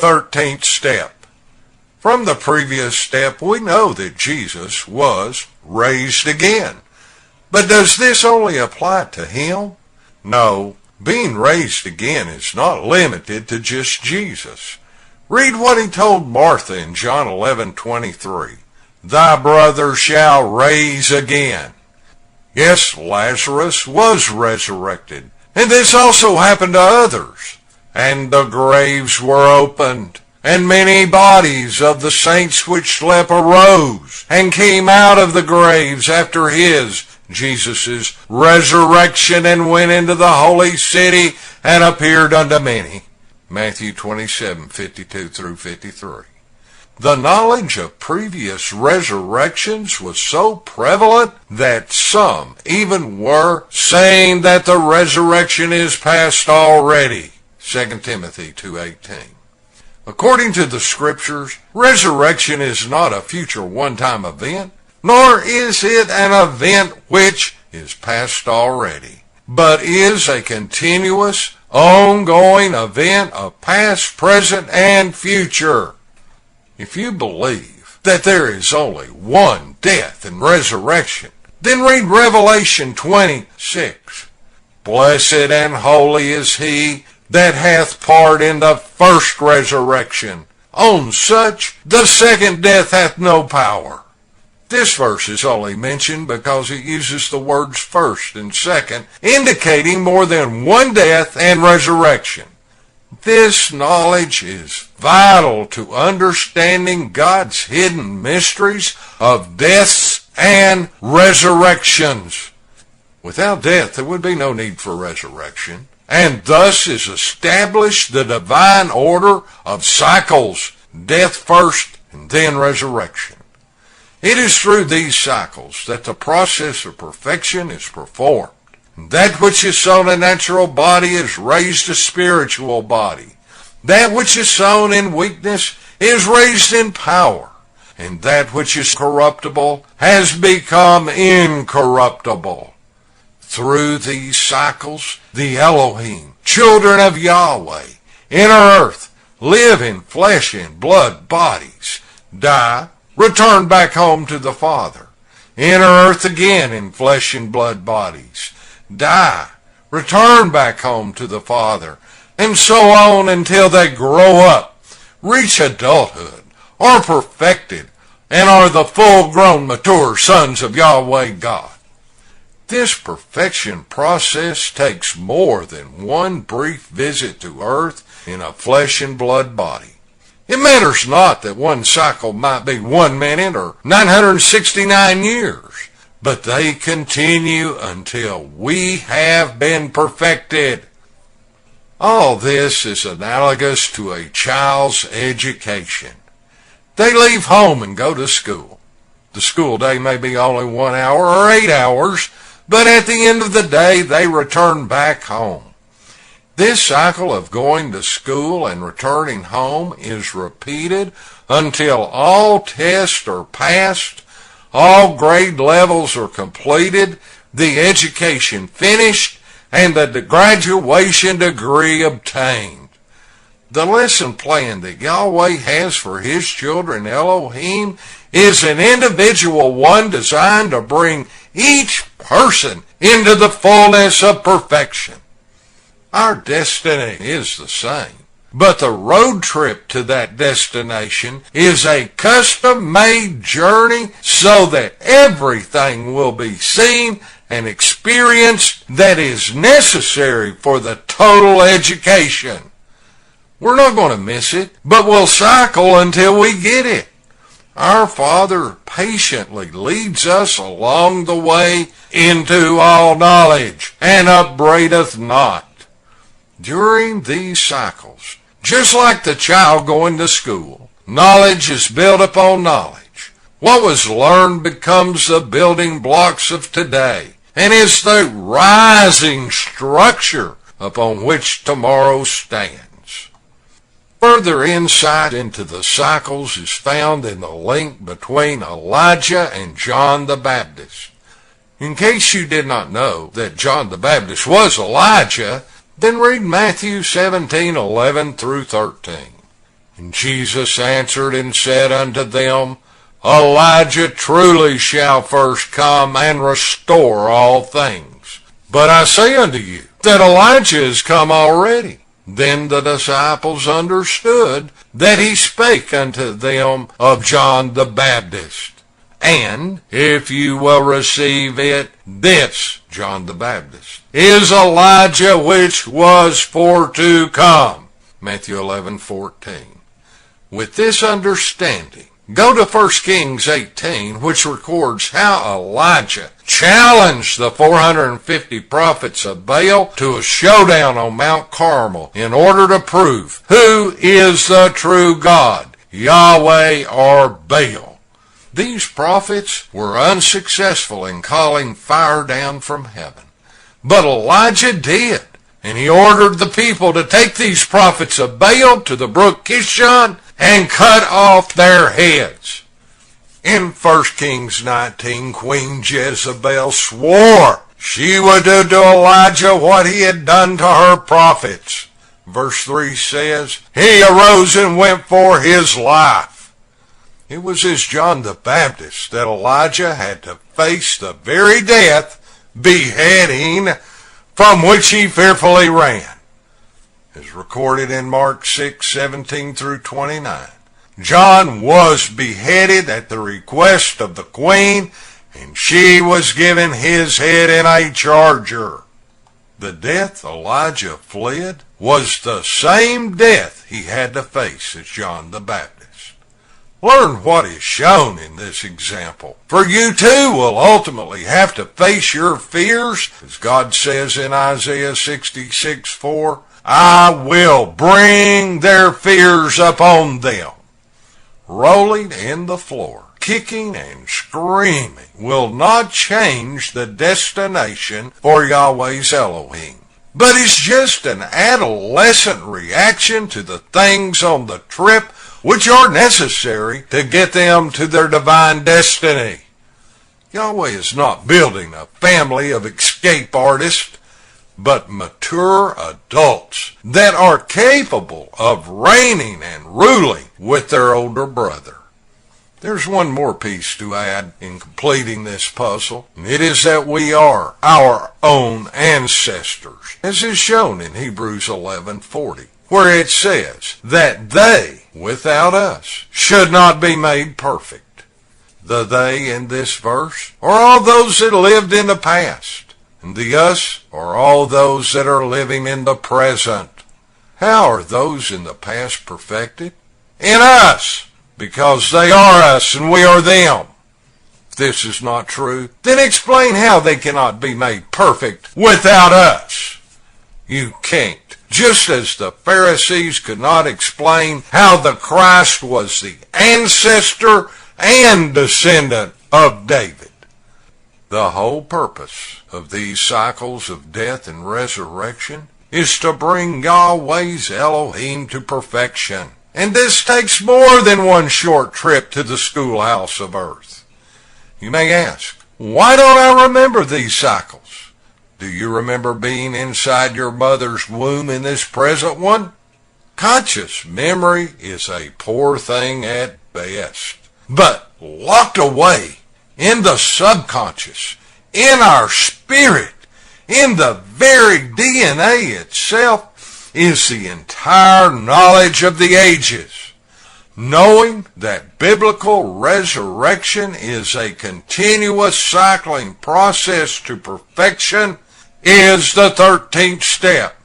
13th step. From the previous step, we know that Jesus was raised again. But does this only apply to him? No, being raised again is not limited to just Jesus. Read what he told Martha in John 11:23. Thy brother shall raise again. Yes, Lazarus was resurrected, and this also happened to others. And the graves were opened, and many bodies of the saints which slept arose, and came out of the graves after Jesus' resurrection, and went into the holy city, and appeared unto many. Matthew 27:52 through 53. The knowledge of previous resurrections was so prevalent that some even were saying that the resurrection is past already. 2 Timothy 2:18. According to the scriptures, resurrection is not a future one-time event, nor is it an event which is past already, but is a continuous, ongoing event of past, present, and future. If you believe that there is only one death and resurrection, then read Revelation 20:6. Blessed and holy is he that hath part in the first resurrection. On such the second death hath no power. This verse is only mentioned because it uses the words first and second, indicating more than one death and resurrection. This knowledge is vital to understanding God's hidden mysteries of deaths and resurrections. Without death, there would be no need for resurrection, and thus is established the divine order of cycles, death first and then resurrection. It is through these cycles that the process of perfection is performed. That which is sown a natural body is raised a spiritual body. That which is sown in weakness is raised in power. And that which is corruptible has become incorruptible. Through these cycles, the Elohim, children of Yahweh, in earth, live in flesh and blood bodies, die, return back home to the Father, enter earth again in flesh and blood bodies, die, return back home to the Father, and so on until they grow up, reach adulthood, are perfected, and are the full-grown mature sons of Yahweh God. This perfection process takes more than one brief visit to earth in a flesh and blood body. It matters not that one cycle might be 1 minute or 969 years, but they continue until we have been perfected. All this is analogous to a child's education. They leave home and go to school. The school day may be only 1 hour or 8 hours, but at the end of the day, they return back home. This cycle of going to school and returning home is repeated until all tests are passed, all grade levels are completed, the education finished, and the graduation degree obtained. The lesson plan that Yahweh has for his children, Elohim, is an individual one designed to bring each person into the fullness of perfection. Our destiny is the same, but the road trip to that destination is a custom-made journey so that everything will be seen and experienced that is necessary for the total education. We're not going to miss it, but we'll cycle until we get it. Our Father patiently leads us along the way into all knowledge, and upbraideth not. During these cycles, just like the child going to school, knowledge is built upon knowledge. What was learned becomes the building blocks of today, and is the rising structure upon which tomorrow stands. Further insight into the cycles is found in the link between Elijah and John the Baptist. In case you did not know that John the Baptist was Elijah, then read Matthew 17:11 through 13. And Jesus answered and said unto them, Elijah truly shall first come and restore all things. But I say unto you, that Elijah is come already. Then the disciples understood that he spake unto them of John the Baptist. And if you will receive it, this, John the Baptist, is Elijah which was for to come. Matthew 11:14. With this understanding, go to 1 Kings 18, which records how Elijah challenged the 450 prophets of Baal to a showdown on Mount Carmel in order to prove who is the true God, Yahweh or Baal. These prophets were unsuccessful in calling fire down from heaven. But Elijah did, and he ordered the people to take these prophets of Baal to the brook Kishon and cut off their heads. In 1 Kings 19, Queen Jezebel swore she would do to Elijah what he had done to her prophets. Verse 3 says, he arose and went for his life. It was as John the Baptist that Elijah had to face the very death, beheading, from which he fearfully ran. As recorded in Mark 6:17 through 29. John was beheaded at the request of the queen, and she was given his head in a charger. The death Elijah fled was the same death he had to face as John the Baptist. Learn what is shown in this example, for you too will ultimately have to face your fears, as God says in Isaiah 66:4, I will bring their fears upon them. Rolling in the floor, kicking and screaming will not change the destination for Yahweh's Elohim, but it's just an adolescent reaction to the things on the trip which are necessary to get them to their divine destiny. Yahweh is not building a family of escape artists, but mature adults that are capable of reigning and ruling with their older brother. There's one more piece to add in completing this puzzle, and it is that we are our own ancestors, as is shown in Hebrews 11:40, where it says that they, without us, should not be made perfect. The they in this verse are all those that lived in the past, and the us are all those that are living in the present. How are those in the past perfected? In us, because they are us and we are them. If this is not true, then explain how they cannot be made perfect without us. You can't. Just as the Pharisees could not explain how the Christ was the ancestor and descendant of David. The whole purpose of these cycles of death and resurrection is to bring Yahweh's Elohim to perfection. And this takes more than one short trip to the schoolhouse of earth. You may ask, why don't I remember these cycles? Do you remember being inside your mother's womb in this present one? Conscious memory is a poor thing at best, but locked away in the subconscious, in our spirit, in the very DNA itself, is the entire knowledge of the ages. Knowing that biblical resurrection is a continuous cycling process to perfection is the 13th step.